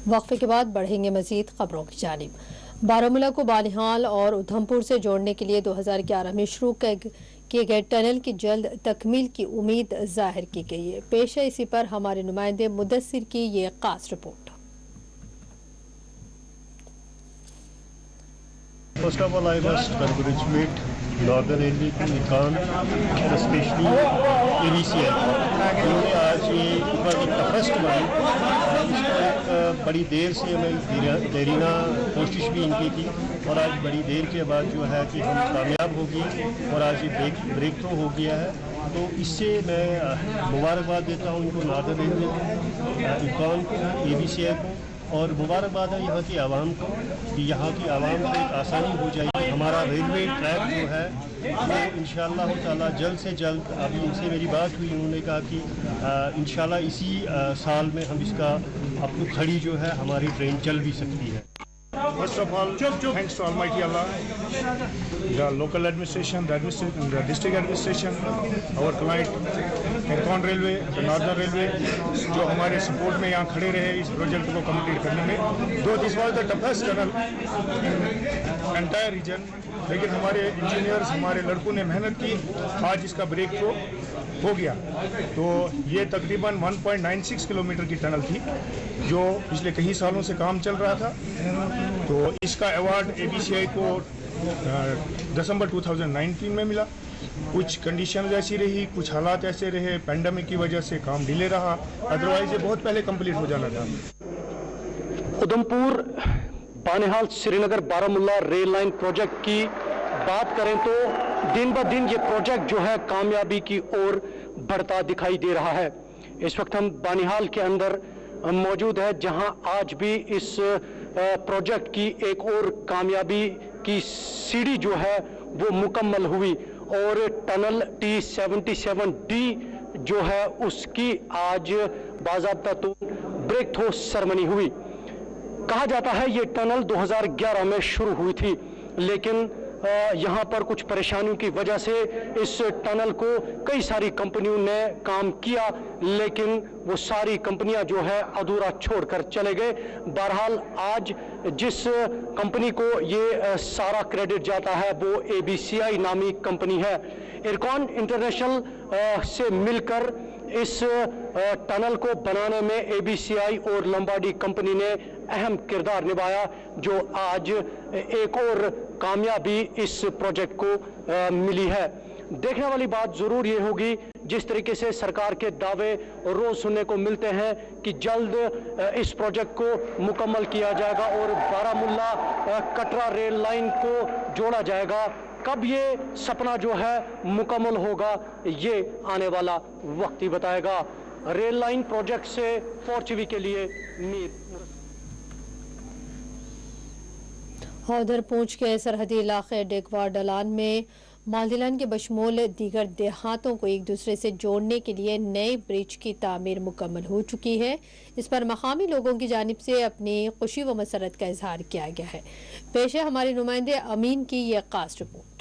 वक्फे के बाद बढ़ेंगे मजीद खबरों की जानिब। बारामूला को बानिहाल और उधमपुर से जोड़ने के लिए 2011 में शुरू किए गए टनल की जल्द तकमील की उम्मीद जाहिर की गई है। पेश है इसी पर हमारे नुमाइंदे मुदस्सिर की ये खास report. First of all, I must congratulate Northern Railway to Ican and especially AVCL जिन्होंने आज ये टफेस्ट बनाई। इसको एक बड़ी देर से हमें देरीना कोशिश भी इनकी थी और आज बड़ी देर के बाद जो है कि हम कामयाब हो गए और आज ये ब्रेक थ्रू हो गया है। तो इससे मैं मुबारकबाद देता हूँ इनको, नॉर्दर्न रेलवे को, इकान को, AVCL को, और मुबारकबाद है यहाँ की आवाम को कि यहाँ की आवाम को एक आसानी हो जाएगी। हमारा रेलवे ट्रैक जो है वो इंशाअल्लाह ताला जल्द से जल्द, अभी इनसे मेरी बात हुई, उन्होंने कहा कि इंशाअल्लाह इसी साल में हम इसका अपनी खड़ी जो है हमारी ट्रेन चल भी सकती है। First of all, thanks to Almighty Allah, the local administration, the district administration, our client, Ican Railway, the Northern Railway, जो हमारे सपोर्ट में यहाँ खड़े रहे इस प्रोजेक्ट को कंप्लीट करने में। दो this was the toughest tunnel in entire reason, लेकिन हमारे इंजीनियर्स, हमारे लड़कों ने मेहनत की, आज इसका ब्रेक थ्रू हो गया। तो ये तकरीबन 1.96 किलोमीटर की टनल थी जो पिछले कई सालों से काम चल रहा था। तो इसका अवार्ड AVCI को दिसंबर 2019 में मिला। कुछ कंडीशन ऐसी रही, कुछ हालात ऐसे रहे, पेंडेमिक की वजह से काम डिले रहा, अदरवाइज ये बहुत पहले कंप्लीट हो जाना था। Udhampur Banihal Srinagar Baramulla rail line project की बात करें तो दिन ब दिन ये प्रोजेक्ट जो है कामयाबी की ओर बढ़ता दिखाई दे रहा है। इस वक्त हम बानिहाल के अंदर मौजूद है, जहां आज भी इस प्रोजेक्ट की एक और कामयाबी की सीढ़ी जो है वो मुकम्मल हुई और टनल T77D जो है उसकी आज बाज़ाब्ता तो ब्रेक थ्रू सेरेमनी हुई। कहा जाता है ये टनल 2011 में शुरू हुई थी, लेकिन यहाँ पर कुछ परेशानियों की वजह से इस टनल को कई सारी कंपनियों ने काम किया, लेकिन वो सारी कंपनियां जो है अधूरा छोड़कर चले गए। बहरहाल आज जिस कंपनी को ये सारा क्रेडिट जाता है वो AVCI नामी कंपनी है। इरकॉन इंटरनेशनल से मिलकर इस टनल को बनाने में AVCI और लंबाडी कंपनी ने अहम किरदार निभाया, जो आज एक और कामयाबी इस प्रोजेक्ट को मिली है। देखने वाली बात जरूर ये होगी, जिस तरीके से सरकार के दावे रोज सुनने को मिलते हैं कि जल्द इस प्रोजेक्ट को मुकम्मल किया जाएगा और बारामूला कटरा रेल लाइन को जोड़ा जाएगा। कब ये सपना जो है मुकम्मल होगा ये आने वाला वक्त ही बताएगा। रेल लाइन प्रोजेक्ट से 4TV के लिए मीर। उधर पूंछ के सरहदी इलाके डेगवा डलान में मालदिलान के बशमूल दीगर देहातों को एक दूसरे से जोड़ने के लिए नए ब्रिज की तामीर मुकम्मल हो चुकी है। इस पर मकामी लोगों की जानिब से अपनी खुशी व मसरत का इजहार किया गया है। पेश है हमारे नुमाइंदे अमीन की यह खास रिपोर्ट।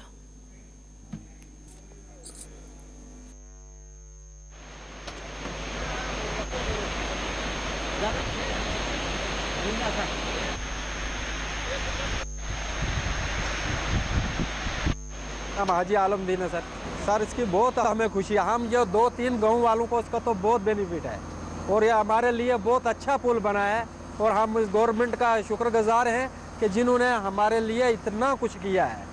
हम हाजी आलमदीन है सर इसकी बहुत हमें खुशी है। हम जो 2-3 गाँव वालों को इसका तो बहुत बेनिफिट है और ये हमारे लिए बहुत अच्छा पुल बना है और हम इस गवर्नमेंट का शुक्रगुजार हैं कि जिन्होंने हमारे लिए इतना कुछ किया है।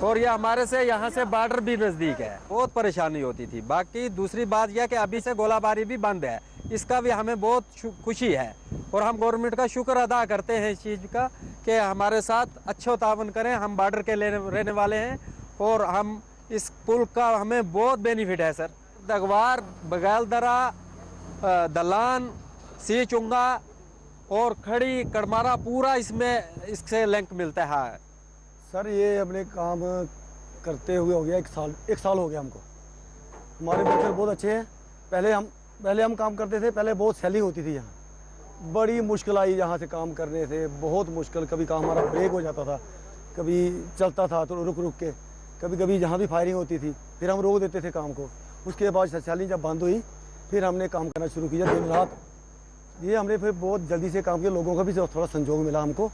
और ये हमारे से यहाँ से बॉर्डर भी नज़दीक है। बहुत परेशानी होती थी। बाकी दूसरी बात यह कि अभी से गोलाबारी भी बंद है, इसका भी हमें बहुत खुशी है और हम गवर्नमेंट का शुक्र अदा करते हैं इस चीज़ का कि हमारे साथ अच्छा तावन करें। हम बॉर्डर के रहने वाले हैं और हम इस पुल का हमें बहुत बेनिफिट है सर। दगवार, बगैलदरा, दलान, सी चुंगा और खड़ी कड़मारा पूरा इसमें इससे लिंक मिलता है सर। ये हमने काम करते हुए हो गया एक साल हो गया हमको। हमारे वर्कर बहुत अच्छे हैं। पहले हम काम करते थे, पहले बहुत सेलिंग होती थी यहाँ। बड़ी मुश्किल आई यहाँ से काम करने से, बहुत मुश्किल। कभी काम हमारा ब्रेक हो जाता था, कभी चलता था तो रुक रुक के, कभी कभी जहाँ भी फायरिंग होती थी फिर हम रोक देते थे काम को। उसके बाद सेलिंग जब बंद हुई फिर हमने काम करना शुरू किया दिन रात। ये हमने फिर बहुत जल्दी से काम किया, लोगों का भी थोड़ा संजोग मिला हमको,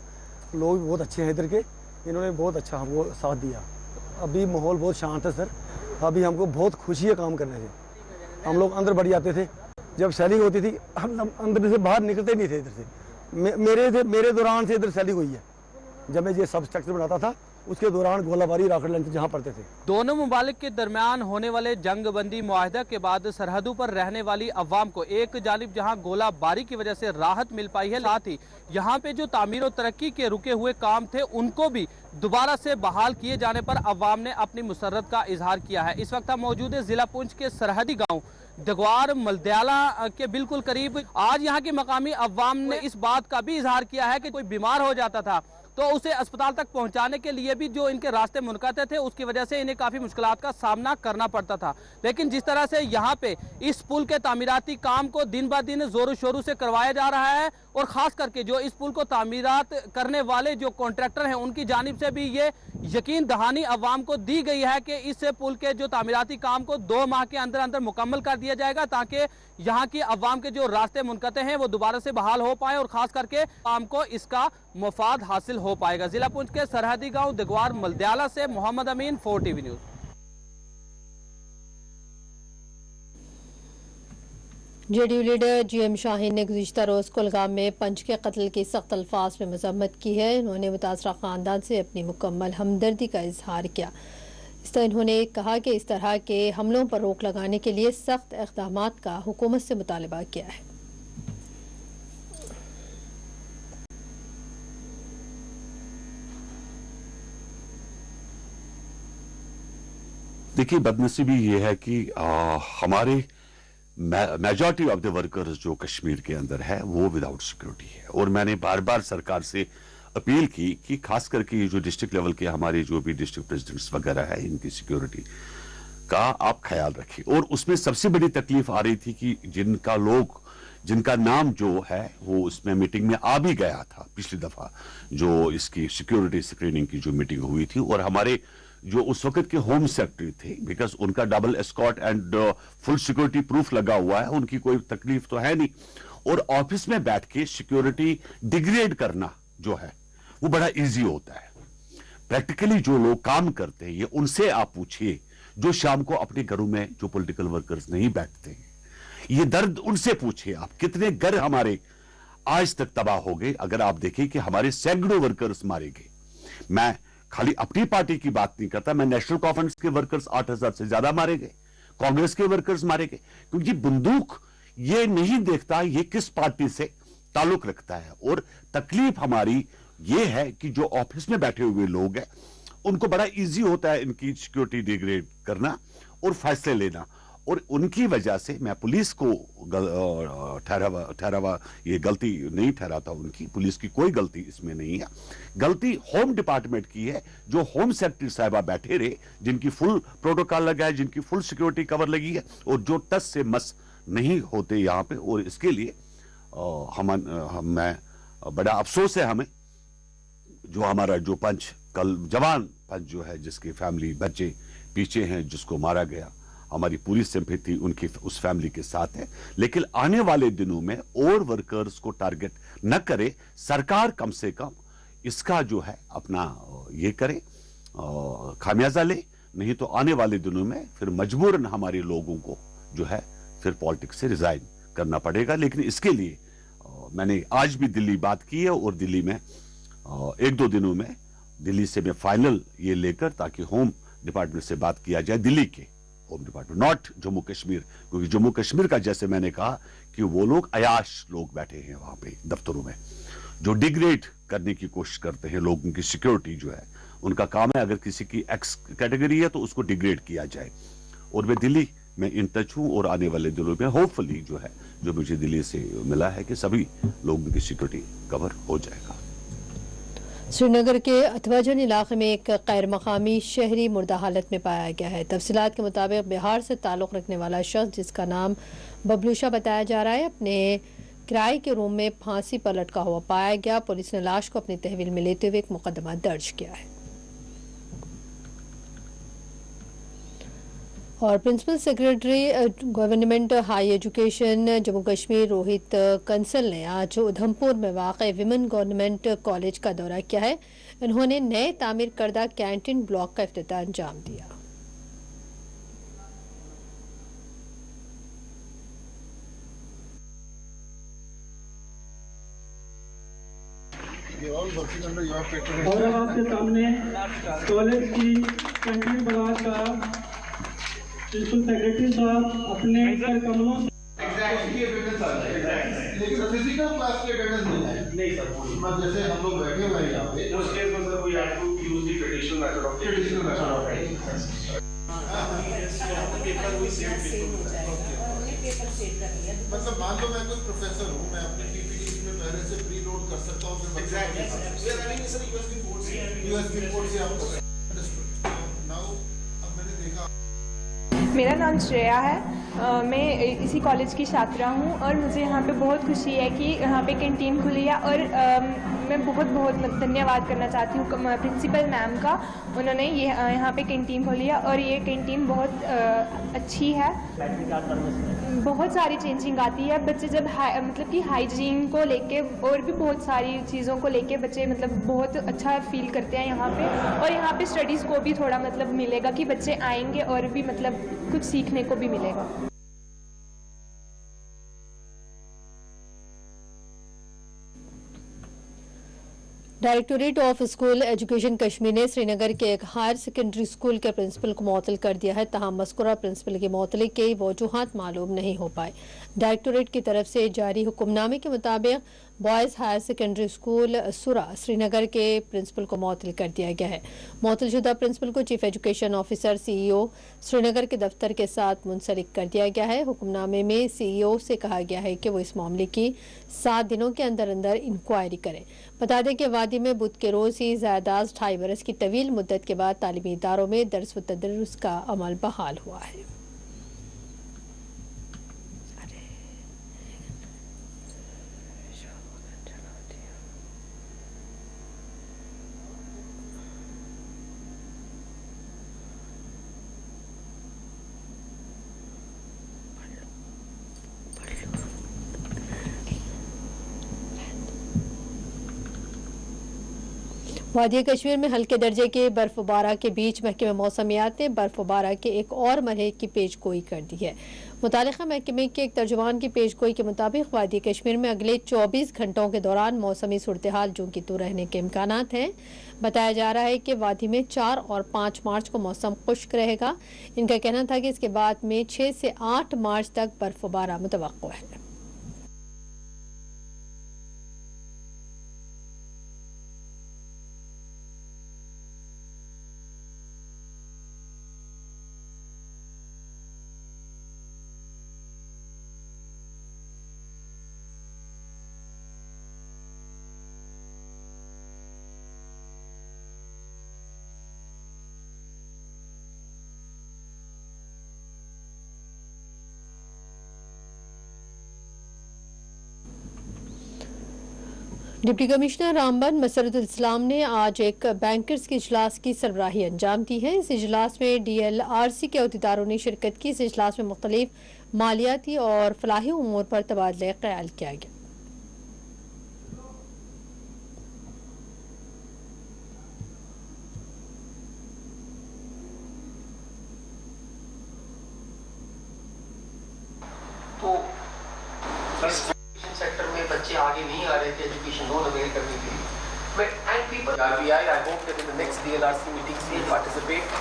लोग भी बहुत अच्छे हैं इधर के, इन्होंने बहुत अच्छा हमको साथ दिया। अभी माहौल बहुत शांत है सर, अभी हमको बहुत खुशी है काम करने से। हम लोग अंदर बढ़ जाते थे, जब सेलिंग होती थी हम अंदर से बाहर निकलते नहीं थे इधर से। मेरे दौरान से इधर सेलिंग हुई है, जब मैं ये सब स्ट्रक्चर बनाता था उसके दौरान गोलाबारी राकेट लॉन्चर जहाँ पड़ते थे। दोनों मुमालिक के दरमियान होने वाले जंगबंदी मुआहदा के बाद सरहदों पर रहने वाली अवाम को एक जानिब जहां गोलाबारी की वजह से राहत मिल पाई है, साथ ही यहां पे जो तामीर और तरक्की के रुके हुए काम थे उनको भी दोबारा से बहाल किए जाने पर अवाम ने अपनी मुसर्रत का इजहार किया है। इस वक्त हम मौजूद है जिला पुंछ के सरहदी गाँव दगवार मलदयाला के बिल्कुल करीब। आज यहाँ की मकामी अवाम ने इस बात का भी इजहार किया है कि कोई बीमार हो जाता था तो उसे अस्पताल तक पहुंचाने के लिए भी जो इनके रास्ते मुनक़ते थे उसकी वजह से इन्हें काफ़ी मुश्किलात का सामना करना पड़ता था। लेकिन जिस तरह से यहाँ पे इस पुल के तामीराती काम को दिन ब दिन जोरों शोरों से करवाया जा रहा है और ख़ास करके जो इस पुल को तामीरात करने वाले जो कॉन्ट्रैक्टर हैं उनकी जानिब से भी ये यकीन दहानी अवाम को दी गई है कि इस पुल के जो तामीराती काम को 2 माह के अंदर अंदर मुकम्मल कर दिया जाएगा ताकि यहाँ की अवाम के जो रास्ते मुनक़ते हैं वो दोबारा से बहाल हो पाए और ख़ास करके आम को इसका मुफाद हासिल हो पाएगा। जिला पुंछ के सरहदी गांव दगवार मलदयाला से मोहम्मद अमीन, 4 TV news. JDU leader GM Shaheen ने गुज़िश्ता रोज़ कुलगाम में पंच के कत्ल की सख्त अल्फाज में मजम्मत की है। इन्होंने मुतासरा ख़ानदान से अपनी मुकम्मल हमदर्दी का इजहार किया। इस तरह इन्होंने कहा कि इस तरह के हमलों पर रोक लगाने के लिए सख्त इक़दामात का हुकूमत से मुतालबा किया है। देखिए, बदनसीबी ये है कि हमारे मेजॉरिटी ऑफ द वर्कर्स जो कश्मीर के अंदर है वो विदाउट सिक्योरिटी है और मैंने बार बार सरकार से अपील की कि खास करके ये जो डिस्ट्रिक्ट लेवल के हमारे जो भी डिस्ट्रिक्ट प्रेसिडेंट्स वगैरह है इनकी सिक्योरिटी का आप ख्याल रखिए। और उसमें सबसे बड़ी तकलीफ आ रही थी कि जिनका नाम जो है वो उसमें मीटिंग में आ भी गया था पिछली दफा जो इसकी सिक्योरिटी स्क्रीनिंग की जो मीटिंग हुई थी, और हमारे जो उस वक्त के होम सेक्रेटरी थे, बिकॉज उनका double escort and full security proof लगा हुआ है, उनकी कोई तकलीफ तो है नहीं। और ऑफिस में बैठ के सिक्योरिटी डिग्रेड करना जो है वो बड़ा इजी होता है। प्रैक्टिकली जो लोग काम करते हैं ये उनसे आप पूछिए जो शाम को अपने घरों में जो पॉलिटिकल वर्कर्स नहीं बैठते हैं, ये दर्द उनसे पूछिए आप। कितने घर हमारे आज तक तबाह हो गए। अगर आप देखें कि हमारे सैकड़ों वर्कर्स मारे गए। मैं खाली अपनी पार्टी की बात नहीं करता, मैं नेशनल कॉन्फ्रेंस के वर्कर्स 8000 से ज्यादा मारे गए, कांग्रेस के वर्कर्स मारे गए, क्योंकि बंदूक ये नहीं देखता ये किस पार्टी से ताल्लुक रखता है। और तकलीफ हमारी ये है कि जो ऑफिस में बैठे हुए लोग हैं उनको बड़ा इजी होता है इनकी सिक्योरिटी डिग्रेड करना और फैसले लेना, और उनकी वजह से मैं पुलिस को ठहरावा ये गलती नहीं ठहराता उनकी, पुलिस की कोई गलती इसमें नहीं है। गलती होम डिपार्टमेंट की है, जो होम सेक्रेटरी साहिबा बैठे रहे, जिनकी फुल प्रोटोकॉल लगा है, जिनकी फुल सिक्योरिटी कवर लगी है, और जो टस से मस नहीं होते यहाँ पे। और इसके लिए मैं बड़ा अफसोस है हमें, जो हमारा जो पंच कल जवान पंच जो है जिसके फैमिली बच्चे पीछे हैं, जिसको मारा गया, हमारी पूरी सिंपैथी उनकी उस फैमिली के साथ है। लेकिन आने वाले दिनों में और वर्कर्स को टारगेट न करे, सरकार कम से कम इसका जो है अपना ये करे, खामियाजा ले, नहीं तो आने वाले दिनों में फिर मजबूरन हमारे लोगों को जो है फिर पॉलिटिक्स से रिजाइन करना पड़ेगा। लेकिन इसके लिए मैंने आज भी दिल्ली बात की है और दिल्ली में 1-2 दिनों में दिल्ली से मैं फाइनल ये लेकर, ताकि होम डिपार्टमेंट से बात किया जाए, दिल्ली के home department, not Jammu Kashmir, क्योंकि जम्मू कश्मीर का जैसे मैंने कहा कि वो लोग अयाश लोग बैठे हैं वहां पे दफ्तरों में जो डिग्रेड करने की कोशिश करते हैं लोगों की सिक्योरिटी जो है, उनका काम है अगर किसी की एक्स कैटेगरी है तो उसको डिग्रेड किया जाए। और मैं दिल्ली में इन टच हूं और आने वाले दिनों में होपफुली जो है, जो मुझे दिल्ली से मिला है कि सभी लोगों की सिक्योरिटी कवर हो जाएगा। श्रीनगर के अथवाजन इलाके में एक गैर मकामी शहरी मुर्दा हालत में पाया गया है। तफसीलात के मुताबिक बिहार से ताल्लुक़ रखने वाला शख्स, जिसका नाम बबलूशा बताया जा रहा है, अपने किराए के रूम में फांसी पर लटका हुआ पाया गया। पुलिस ने लाश को अपनी तहवील में लेते हुए एक मुकदमा दर्ज किया है। और principal secretary government high education Jammu Kashmir Rohit Kansal ने आज उधमपुर में वाक़ विमेन गवर्नमेंट कॉलेज का दौरा किया है। उन्होंने नए तामीर करदा कैंटीन ब्लॉक का इफ्तिताह अंजाम दिया। और अब आपके सामने कॉलेज की कैंटीन ब्लॉक का प्रिंसिपल सेक्रेटरी साहब अपने कमलों लेकिन फिजिकल क्लास की अटेंडेंस नहीं सर, जैसे हम लोग बैठे हुए हैं यहाँ पे उस केस में sir we have to use the traditional method of मतलब मान लो मैं कोई प्रोफेसर हूँ, मैं अपने पीपीटी में पहले से प्री लोड कर सकता हूँ, फिर यूएसबी पोर्ट से आपको नाउ अब मैंने देखा। मेरा नाम श्रेया है, मैं इसी कॉलेज की छात्रा हूँ और मुझे यहाँ पे बहुत खुशी है कि यहाँ पे कैंटीन खुली है और मैं बहुत धन्यवाद करना चाहती हूँ प्रिंसिपल मैम का। उन्होंने ये यहाँ पे कैंटीन खोली है और ये कैंटीन बहुत अच्छी है। बहुत सारी चेंजिंग आती है, बच्चे जब मतलब कि हाइजीन को लेके और भी बहुत सारी चीज़ों को लेके बच्चे मतलब बहुत अच्छा फील करते हैं यहाँ पे। और यहाँ पे स्टडीज़ को भी थोड़ा मतलब मिलेगा कि बच्चे आएंगे और भी मतलब कुछ सीखने को भी मिलेगा। Directorate of school education Kashmir ने श्रीनगर के एक हायर सेकेंडरी स्कूल के प्रिंसिपल को मुअत्तल कर दिया है। तहम मज़कूरा प्रिंसिपल की मुअत्तली के वजूहात मालूम नहीं हो पाए। डायरेक्टोरेट की तरफ से जारी हुक्मनामे के मुताबिक बॉयज़ हायर सेकेंडरी स्कूल सुरा श्रीनगर के प्रिंसिपल को मुअत्तल कर दिया गया है। मुअत्तलशुदा प्रिंसिपल को chief education officer CEO Srinagar के दफ्तर के साथ मुंसलिक कर दिया गया है। हुक्मनामे में CEO से कहा गया है कि वो इस मामले की 7 दिनों के अंदर अंदर इंक्वायरी करें। बता दें कि वादी में बुध के रोज़ ही ज़ायदाद 2.5 बरस की तवील मुद्दत के बाद तालीमी इदारों में दर्स व तदरुस का अमल बहाल हुआ है। वादी कश्मीर में हल्के दर्जे के बर्फबारा के बीच महकमे मौसमियात ने बर्फबारा के एक और मरहले की पेशगोई कर दी है। मुतालिका महकमे के एक तर्जुमान की पेशगोई के मुताबिक वादी कश्मीर में अगले 24 घंटों के दौरान मौसमी सूरत हाल जो कि तो रहने के इम्कानात हैं। बताया जा रहा है कि वादी में 4 और 5 मार्च को मौसम खुश्क रहेगा। इनका कहना था कि इसके बाद में 6 से 8 मार्च तक बर्फबारा मुतवक्को है। डिप्टी कमिश्नर रामबन मसरतुल इस्लाम ने आज एक बैंकर्स के इजलास की सरबराही अंजाम दी है। इस इजलास में DLRC के अहदेदारों ने शिरकत की। इस इजलास में मुख्तलिफ मालियाती और फलाही उमूर पर तबादला ख्याल किया गया। सेक्टर में बच्चे आगे नहीं आ रहे थे एजुकेशन लोन अवेल करने के लिए, but and people RBI, I hope that in the next DLRC meetings we participate.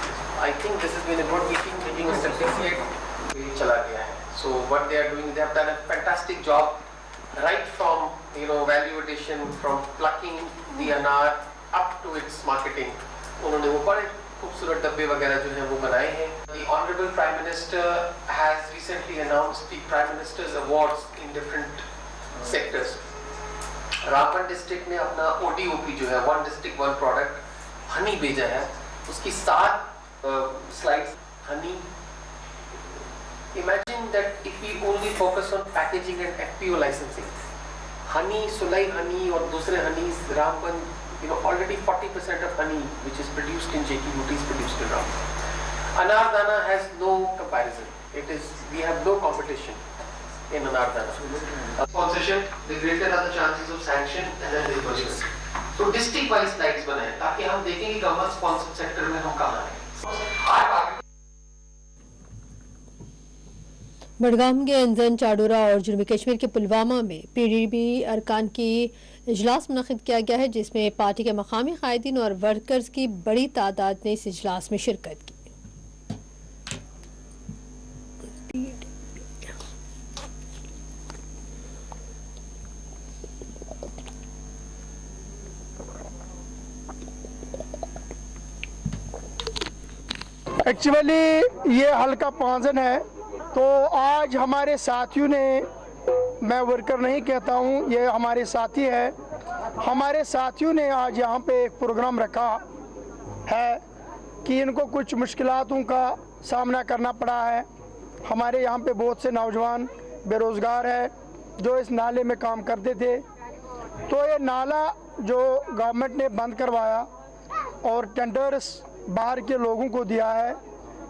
I think this has been a good meeting a certificate चला गया है. So what they are doing, they have done a fantastic job right from value addition, from plucking the अनार up to its marketing. उन्होंने वो बड़े खूबसूरत डब्बे वगैरह जो हैं वो बनाए हैं। The Honorable Prime Minister has recently announced the Prime Minister's Awards in different sectors. Ramban district ने अपना ODOP जो है one district one product Honey भेजा है। उसकी 7 slides Honey. Imagine that if we only focus on packaging and FPO licensing, honey, Sulai honey और दूसरे honeys, Ramban, already 40% of honey which is produced in JK UT is produced in Ramban. Anardana has no comparison. We have no competition in Anardana. Sponsorship, the greater are the chances of sanction and then the budget. So district wise slides बनाए ताकि हम देखें कि government sponsored sector में हम कहाँ हैं। बडगाम के अंजन चाडोरा और जनूबी कश्मीर के पुलवामा में PDP अरकान की इजलास मुनक़िद किया गया है, जिसमें पार्टी के मकामी कायदीन और वर्कर्स की बड़ी तादाद ने इस इजलास में शिरकत की। एक्चुअली ये हल्का पांजन है, तो आज हमारे साथियों ने, मैं वर्कर नहीं कहता हूँ, ये हमारे साथी है, हमारे साथियों ने आज यहाँ पे एक प्रोग्राम रखा है कि इनको कुछ मुश्किलातों का सामना करना पड़ा है। हमारे यहाँ पे बहुत से नौजवान बेरोज़गार है जो इस नाले में काम करते थे, तो ये नाला जो गवर्नमेंट ने बंद करवाया और टेंडर्स बाहर के लोगों को दिया है।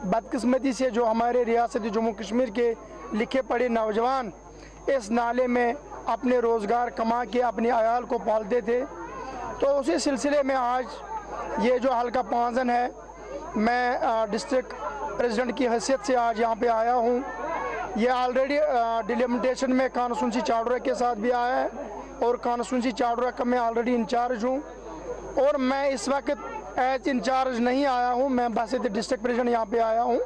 बदकिस्मती से जो हमारे रियासती जम्मू कश्मीर के लिखे पढ़े नौजवान इस नाले में अपने रोज़गार कमा के अपने अयाल को पालते थे, तो उसी सिलसिले में आज ये जो हल्का पांजन है, मैं डिस्ट्रिक्ट प्रेसिडेंट की हैसियत से आज यहाँ पे आया हूँ। ये ऑलरेडी डिलिमिटेशन में कॉन्स्टिट्यूंसी चाडोरा के साथ भी आया है और कॉन्स्टिट्यूंसी चाडोरा का मैं ऑलरेडी इंचार्ज हूँ, और मैं इस वक्त एज इंचार्ज नहीं आया हूँ, मैं बस डिस्ट्रिक्ट प्रेसिडेंट यहाँ पे आया हूँ।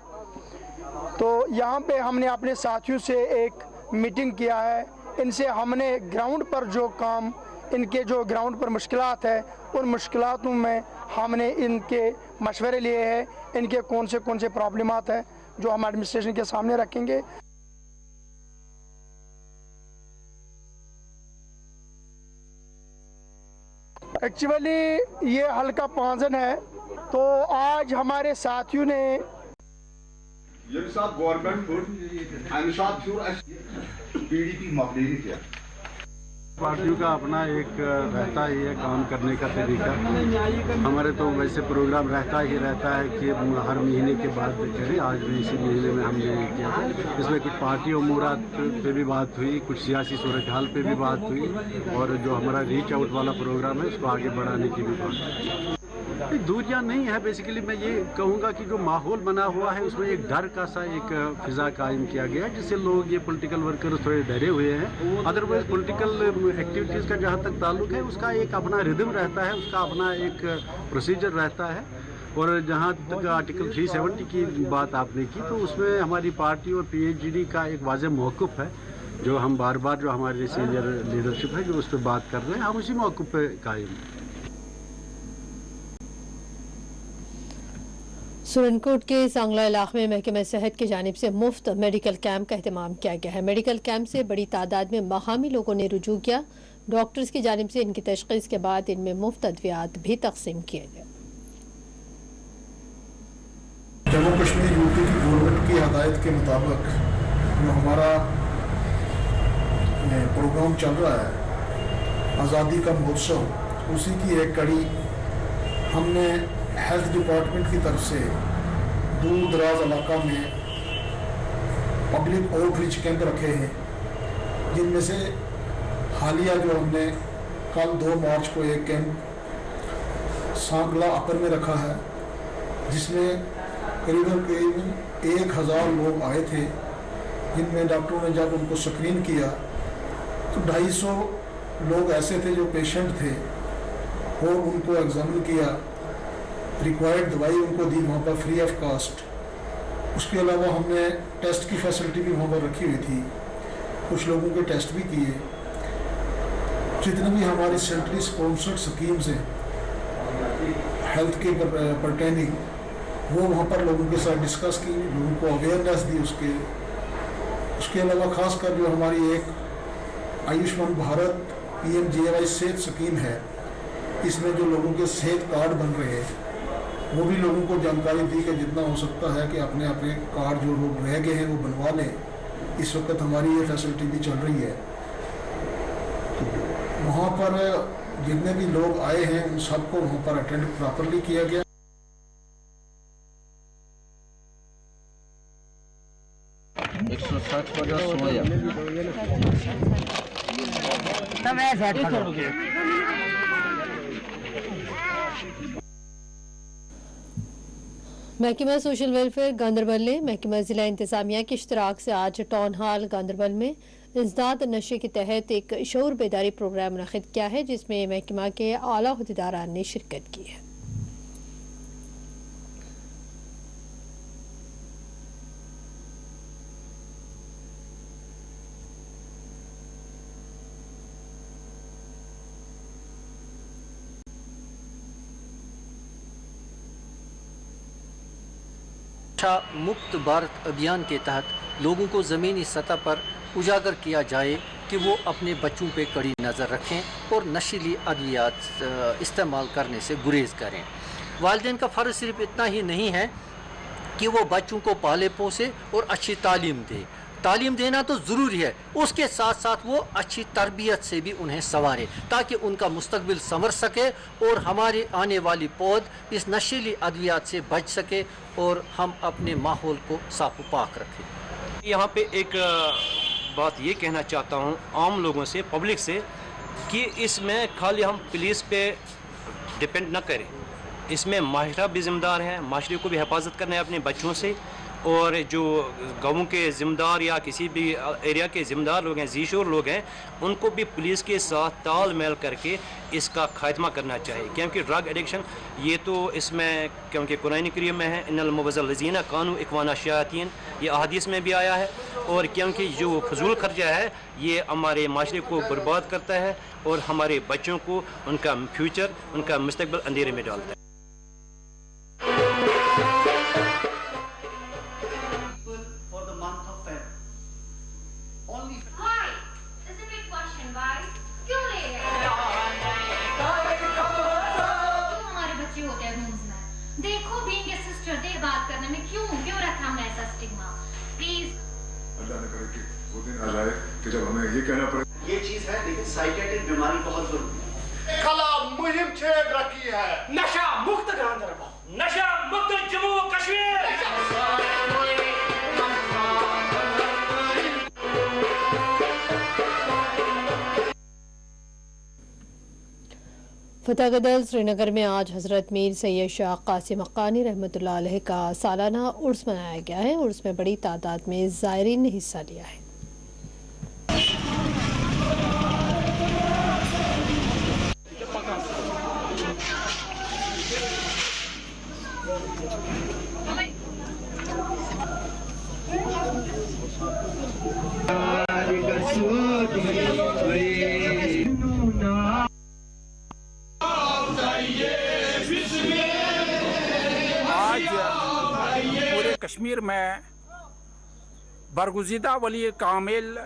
तो यहाँ पे हमने अपने साथियों से एक मीटिंग किया है, इनसे हमने ग्राउंड पर जो काम, इनके जो ग्राउंड पर मुश्किलात है, उन मुश्किलातों में हमने इनके मशवरे लिए हैं, इनके कौन से प्रॉब्लमात हैं जो हम एडमिनिस्ट्रेशन के सामने रखेंगे। एक्चुअली ये हल्का पांजन है, तो आज हमारे साथियों ने पार्टियों का अपना एक रहता ही है काम करने का तरीका। हमारे तो वैसे प्रोग्राम रहता है कि हर महीने के बाद करें। आज भी इसी महीने में हमने किया था। इसमें कुछ पार्टी अमूरात पे भी बात हुई, कुछ सियासी सूरत हाल पे भी बात हुई, और जो हमारा रीच आउट वाला प्रोग्राम है उसको आगे बढ़ाने की भी बात हुई। दूरियां नहीं है, बेसिकली मैं ये कहूँगा कि जो माहौल बना हुआ है उसमें एक डर का सा एक फिज़ा कायम किया गया है, जिससे लोग, ये पॉलिटिकल वर्कर्स थोड़े डरे हुए हैं। अदरवाइज पॉलिटिकल एक्टिविटीज़ का जहाँ तक ताल्लुक है उसका एक अपना रिदम रहता है, उसका अपना एक प्रोसीजर रहता है। और जहाँ तक आर्टिकल 370 की बात आपने की, तो उसमें हमारी पार्टी और PHD का एक वाज़ेह मौक़िफ़ है, जो हम बार बार जो हमारे सीनियर लीडरशिप है जो उस पर बात कर रहे हैं, हम उसी मौक़िफ़ पे कायम हैं। सुरनकोट के सांगला इलाके में महकमा सेहत की जानिब से मुफ्त मेडिकल कैंप का एहतमाम किया गया है। मेडिकल कैंप से बड़ी तादाद में मकामी लोगों ने रुजू किया। डॉक्टर्स की जानिब से इनकी तशख़ीस के बाद इनमें मुफ्त अद्वियात भी तकसीम किए गए। जम्मू कश्मीर यूपी की गवर्नमेंट की हदायत के मुताबिक जो हमारा प्रोग्राम चल रहा है आज़ादी का महोत्सव, उसी की एक कड़ी हमने हेल्थ डिपार्टमेंट की तरफ से दूर दराज इलाका में पब्लिक आउटरीच कैंप रखे हैं, जिनमें से हालिया जो हमने कल 2 मार्च को एक कैंप सांगला अपर में रखा है, जिसमें करीबन 1000 लोग आए थे, जिनमें डॉक्टरों ने जब उनको स्क्रीन किया तो 250 लोग ऐसे थे जो पेशेंट थे, और उनको एग्जामिन किया, रिक्वायर्ड दवाई उनको दी वहाँ पर फ्री ऑफ कास्ट। उसके अलावा हमने टेस्ट की फैसिलिटी भी वहाँ पर रखी हुई थी, कुछ लोगों के टेस्ट भी किए। जितनी भी हमारी सेंट्रली स्पॉन्सर्ड स्कीम्स हैं हेल्थ के परटेनिंग, वो वहाँ पर लोगों के साथ डिस्कस की, लोगों को अवेयरनेस दी। उसके अलावा खासकर जो हमारी एक आयुष्मान भारत PMJY सेहत स्कीम है, इसमें जो लोगों के सेहत कार्ड बन रहे हैं, वो भी लोगों को जानकारी दी कि जितना हो सकता है कि अपने कार्ड जो लोग रह गए हैं वो बनवा लें। इस वक्त हमारी ये फैसिलिटी भी चल रही है। वहाँ पर जितने भी लोग आए हैं, उन सबको वहाँ पर अटेंड प्रॉपरली किया गया। महकमा सोशल वेलफेयर गांधरबल ने महकमा जिला इंतजामिया के इश्तराक से आज टाउन हॉल गांधरबल में इंसदाद नशे के तहत एक शऊर बेदारी प्रोग्राम मुनक़िद किया है, जिसमें महकमा के आला अहदेदारान ने शिरकत की है। नशा मुक्त भारत अभियान के तहत लोगों को ज़मीनी सतह पर उजागर किया जाए कि वो अपने बच्चों पे कड़ी नज़र रखें और नशीली अद्वियात इस्तेमाल करने से गुरेज करें। वालिदैन का फ़र्ज़ सिर्फ इतना ही नहीं है कि वो बच्चों को पाले पोसे और अच्छी तालीम दे। तालीम देना तो ज़रूरी है, उसके साथ साथ वो अच्छी तरबियत से भी उन्हें संवारे ताकि उनका मुस्तकबिल संवर सके और हमारी आने वाली पौध इस नशीली अद्वियात से बच सके और हम अपने माहौल को साफ पाक रखें। यहाँ पे एक बात ये कहना चाहता हूँ आम लोगों से, पब्लिक से, कि इसमें खाली हम पुलिस पे डिपेंड न करें। इसमें माशरा भी ज़िम्मेदार है, माशरे को भी हिफाजत करना है अपने बच्चों से, और जो गाँवों के ज़िम्मेदार या किसी भी एरिया के ज़िम्मेदार लोग हैं, ज़ीशोर लोग हैं, उनको भी पुलिस के साथ तालमेल करके इसका खात्मा करना चाहिए। क्योंकि ड्रग एडिक्शन ये तो इसमें, क्योंकि कुरान करीम में है इन्नल मुबज़्ज़लिज़ीना कानू इख्वाना शयातीन, ये अहादीस में भी आया है। और क्योंकि जो फजूल खर्चा है ये हमारे माशरे को बर्बाद करता है और हमारे बच्चों को, उनका फ्यूचर, उनका मुस्तकबिल अंधेरे में डालता है। कि जब हमें ये कहना पड़े ये चीज है, लेकिन साइकियाट्रिक बीमारी बहुत जरूरी है। कला मुहिम छेड़ रखी है, नशा मुक्त गांधरबल, नशा मुक्त जम्मू कश्मीर। फतेहगढ़ श्रीनगर में आज हजरत मीर सैयद शाह कासिम हक्कानी रहमतुल्लाह अलैह का सालाना उर्स मनाया गया है। उर्स में बड़ी तादाद में ज़ायरीन ने हिस्सा लिया है। पूरे कश्मीर में बरगुज़ीदा वली कामिल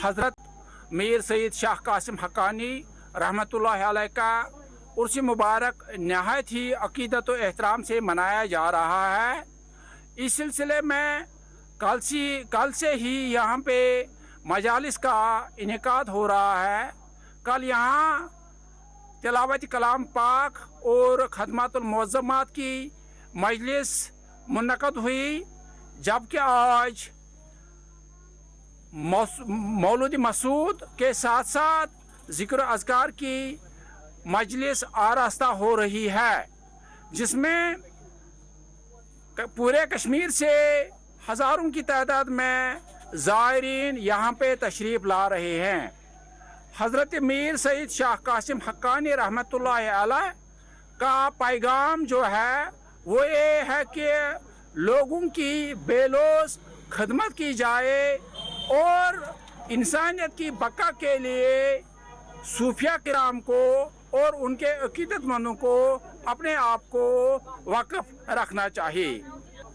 हज़रत मीर सैयद शाह कासिम हक्कानी रहमतुल्लाह अलैह का उर्स मुबारक नहायत ही अक़ीदत व एहतराम से मनाया जा रहा है। इस सिलसिले में कल से ही यहाँ पे मजालिस का इनेकाद हो रहा है। कल यहाँ तिलावत कलाम पाक और खदमातुल मुअज़्ज़मात की मजलिस मुनक़द हुई, जबकि आज मौलूद मसूद के साथ साथ ज़िक्र अज़कार की मजलिस आरास्ता हो रही है, जिसमें पूरे कश्मीर से हज़ारों की तादाद में ज़ायरीन यहाँ पे तशरीफ़ ला रहे हैं। हज़रत मीर सैयद शाह कासिम हक्कानी रहमतुल्लाह अलैह का पैगाम जो है वो ये है कि लोगों की बेलौस खदमत की जाए और इंसानियत की बका के लिए सूफिया किराम को और उनके अकीदतमंदों को अपने आप को वाक़िफ़ रखना चाहिए।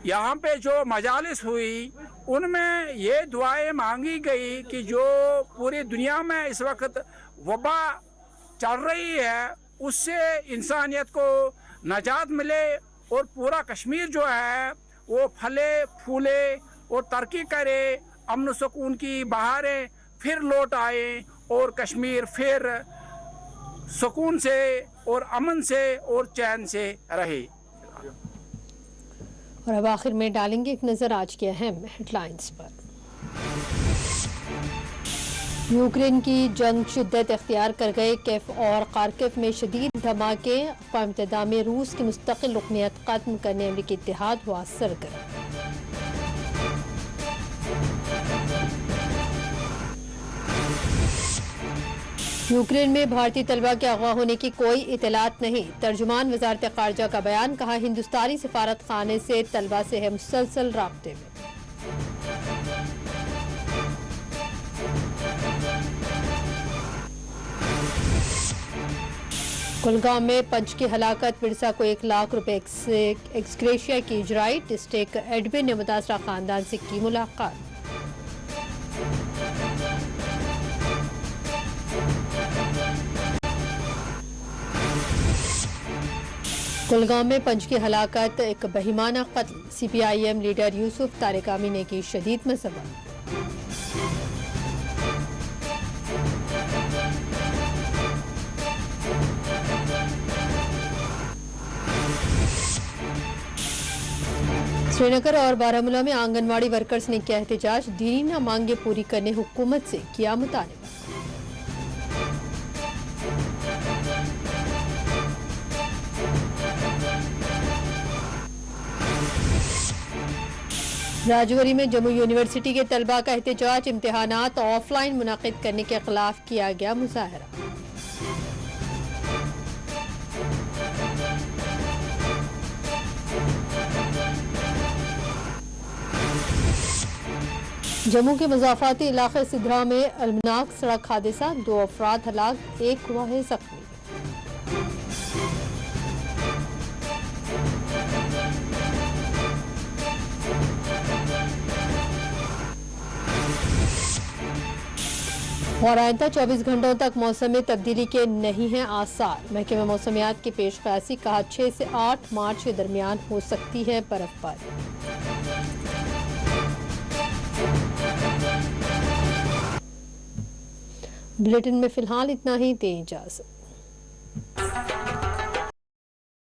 यहाँ पे जो मजालिस हुई उनमें ये दुआएं मांगी गई कि जो पूरी दुनिया में इस वक्त वबा चल रही है उससे इंसानियत को नजात मिले और पूरा कश्मीर जो है वो फले फूले और तरक्की करे, अमन सुकून की बहारें फिर लौट आए और कश्मीर फिर सुकून से और अमन से और चैन से रहे। और अब आखिर में डालेंगे एक नज़र आज के अहम हेडलाइंस पर। यूक्रेन की जंग शिद्दत इख्तियार कर गए। केफ और खार्किव में शदीद धमाके। अक़वाम मुत्तहिदा में रूस की मुस्तकिल रुकनियत खत्म करने अमरीकी इत्तेहाद हुआ सरगर्म। यूक्रेन में भारतीय तलबा के अगवा होने की कोई इतलात नहीं। तर्जुमान वजारत खारजा का बयान। कहा, हिंदुस्तानी सिफारत खाने से तलबा से है मुसलसल राब्ते में। कुलगाम में पंच की हलाकत। विरसा को 1 लाख रुपए एक्सग्रेशिया की इजराई। डिस्ट्रिक्ट एडमिन ने मुतासरा खानदान से की मुलाकात। कुलगाम में पंच की हलाकत। एक बहिमाना कत्ल। CPIM लीडर यूसुफ तारिकामी ने की शदीद मजम्मत। श्रीनगर और बारामूला में आंगनवाड़ी वर्कर्स ने किया एहतजाज। दीनी मांगे पूरी करने हुकूमत से किया मुतालबा। राजौरी में जम्मू यूनिवर्सिटी के तलबा का एहतजाज। इम्तिहानात ऑफलाइन मुनाकिद करने के खिलाफ किया गया मुजाहरा। जम्मू के मज़ाफ़ाती इलाके सिद्रा में अलमनाक सड़क हादसा। 2 अफराद हलाक, 1 हुआ है जख्मी। और आइंदा 24 घंटों तक मौसम में तब्दीली के नहीं हैं आसार। महकमे मौसमियात की पेशकशी। कहा, 6 से 8 मार्च के दरमियान हो सकती है बर्फबारी। बुलेटिन में फिलहाल इतना ही। दें इजाज़त।